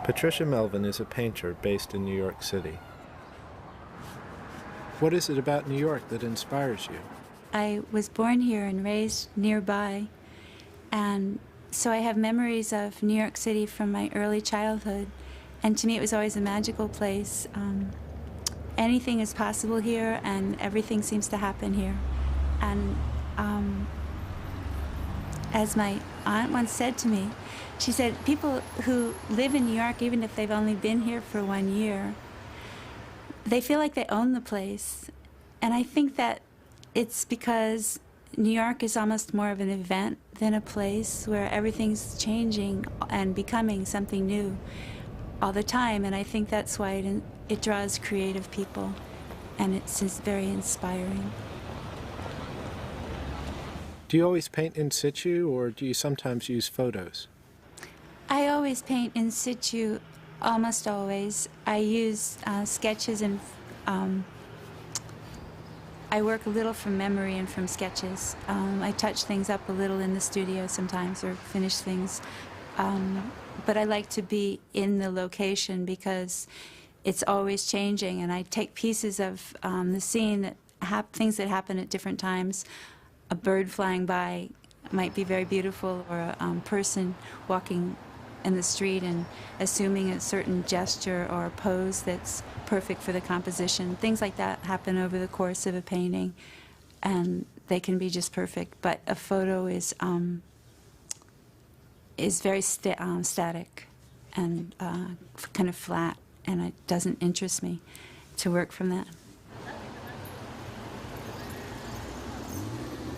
Patricia Melvin is a painter based in New York City. What is it about New York that inspires you? I was born here and raised nearby, and so I have memories of New York City from my early childhood, and to me it was always a magical place. Anything is possible here, and everything seems to happen here. And as my aunt once said to me, she said, people who live in New York, even if they've only been here for 1 year, they feel like they own the place. And I think that it's because New York is almost more of an event than a place where everything's changing and becoming something new all the time. And I think that's why it draws creative people, and it's very inspiring. Do you always paint in situ, or do you sometimes use photos? I always paint in situ, almost always. I use sketches, and I work a little from memory and from sketches. I touch things up a little in the studio sometimes, or finish things. But I like to be in the location because it's always changing, and I take pieces of the scene, things that happen at different times. A bird flying by might be very beautiful, or a person walking in the street and assuming a certain gesture or pose that's perfect for the composition. Things like that happen over the course of a painting, and they can be just perfect. But a photo is very static and kind of flat, and it doesn't interest me to work from that.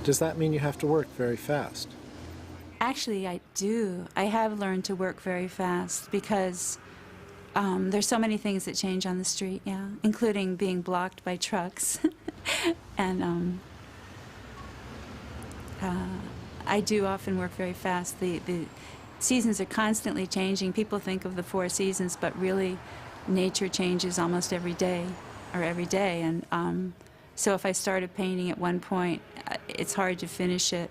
Does that mean you have to work very fast? Actually, I do. I have learned to work very fast because there's so many things that change on the street, yeah, including being blocked by trucks. And I do often work very fast. The seasons are constantly changing. People think of the 4 seasons, but really nature changes almost every day. And so if I started painting at one point, it's hard to finish it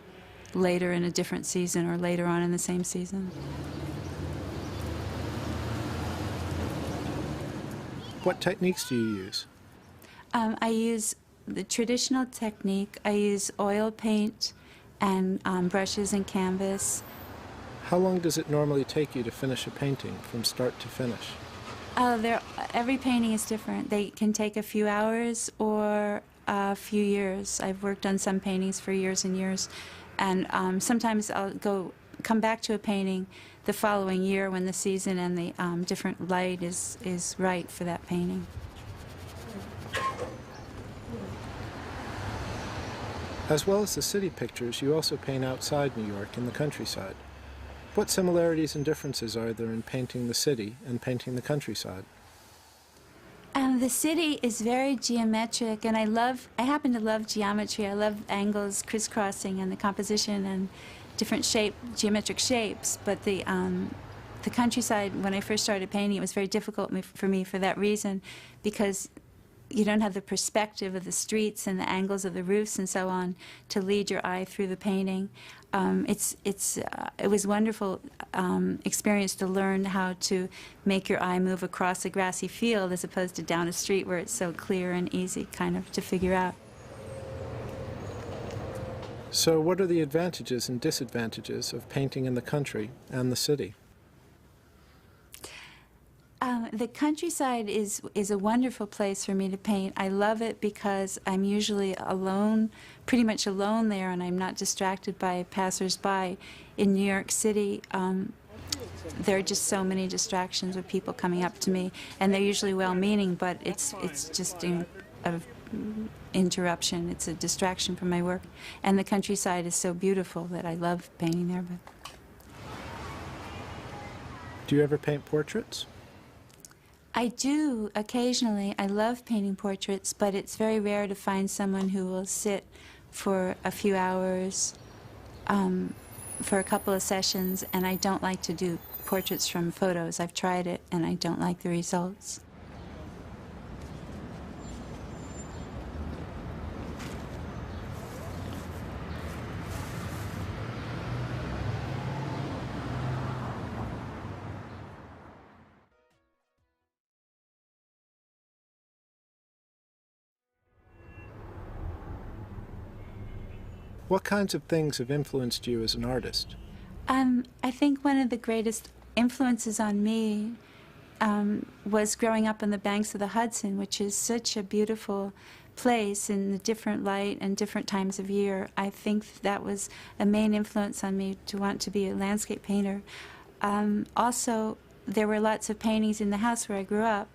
later in a different season or later on in the same season. What techniques do you use? I use the traditional technique. I use oil paint and brushes and canvas. How long does it normally take you to finish a painting from start to finish? Every painting is different. They can take a few hours or a few years. I've worked on some paintings for years and years, and sometimes I'll come back to a painting the following year when the season and the different light is right for that painting. As well as the city pictures, you also paint outside New York in the countryside. What similarities and differences are there in painting the city and painting the countryside? The city is very geometric, and I happen to love geometry. I love angles, crisscrossing, and the composition and different geometric shapes. But the countryside, when I first started painting, it was very difficult for me for that reason, because you don't have the perspective of the streets and the angles of the roofs and so on to lead your eye through the painting. It was a wonderful experience to learn how to make your eye move across a grassy field as opposed to down a street where it's so clear and easy kind of to figure out. So what are the advantages and disadvantages of painting in the country and the city? The countryside is a wonderful place for me to paint. I love it because I'm usually alone, pretty much alone there, and I'm not distracted by passers-by. In New York City, there are just so many distractions with people coming up to me, and they're usually well-meaning, but it's just an interruption. It's a distraction from my work. And the countryside is so beautiful that I love painting there. But do you ever paint portraits? I do, occasionally. I love painting portraits, but it's very rare to find someone who will sit for a few hours for a couple of sessions, and I don't like to do portraits from photos. I've tried it, and I don't like the results. What kinds of things have influenced you as an artist? I think one of the greatest influences on me was growing up on the banks of the Hudson, which is such a beautiful place in the different light and different times of year. I think that was a main influence on me to want to be a landscape painter. Also, there were lots of paintings in the house where I grew up,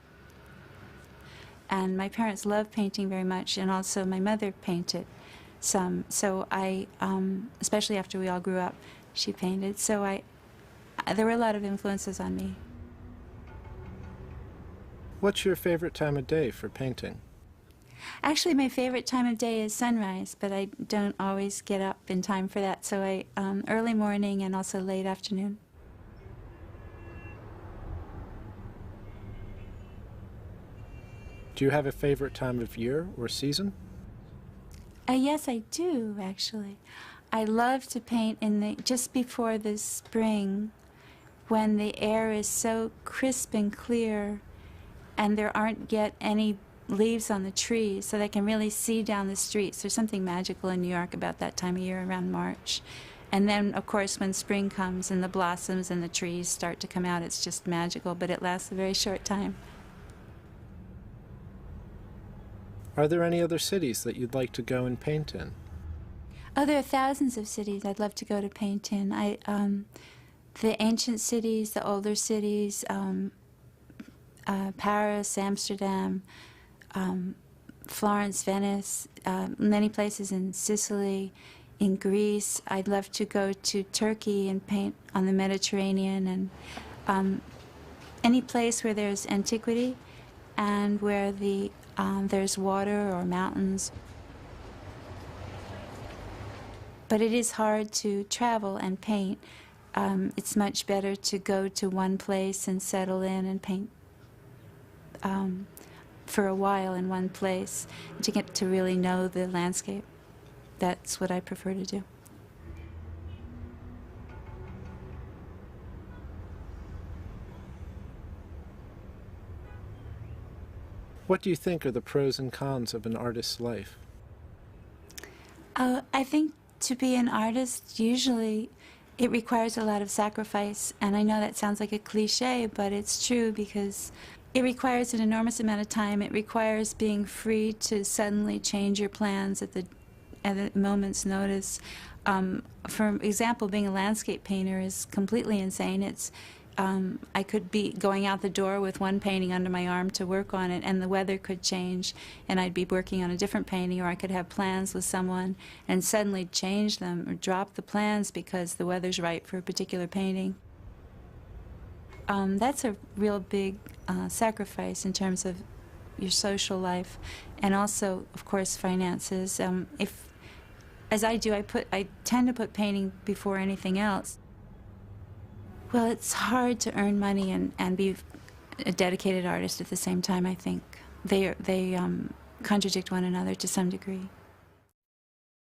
and my parents loved painting very much, and also my mother painted some. So I, especially after we all grew up, she painted. So there were a lot of influences on me. What's your favorite time of day for painting? Actually, my favorite time of day is sunrise, but I don't always get up in time for that. So early morning and also late afternoon. Do you have a favorite time of year or season? Yes, I do, actually. I love to paint just before the spring, when the air is so crisp and clear and there aren't yet any leaves on the trees, so they can really see down the streets. There's something magical in New York about that time of year, around March. And then, of course, when spring comes and the blossoms and the trees start to come out, it's just magical, but it lasts a very short time. Are there any other cities that you'd like to go and paint in? Oh, there are thousands of cities I'd love to go to paint in. The ancient cities, the older cities, Paris, Amsterdam, Florence, Venice, many places in Sicily, in Greece. I'd love to go to Turkey and paint on the Mediterranean, and any place where there's antiquity and where there's water or mountains. But it is hard to travel and paint. It's much better to go to one place and settle in and paint for a while in one place to get to really know the landscape. That's what I prefer to do. What do you think are the pros and cons of an artist's life? I think to be an artist, usually it requires a lot of sacrifice. And I know that sounds like a cliche, but it's true, because it requires an enormous amount of time. It requires being free to suddenly change your plans at a moment's notice. For example, being a landscape painter is completely insane. I could be going out the door with one painting under my arm to work on it, and the weather could change, and I'd be working on a different painting, or I could have plans with someone and suddenly change them or drop the plans because the weather's right for a particular painting. That's a real big sacrifice in terms of your social life, and also, of course, finances. As I do, I tend to put painting before anything else. Well, it's hard to earn money and be a dedicated artist at the same time, I think. They contradict one another to some degree.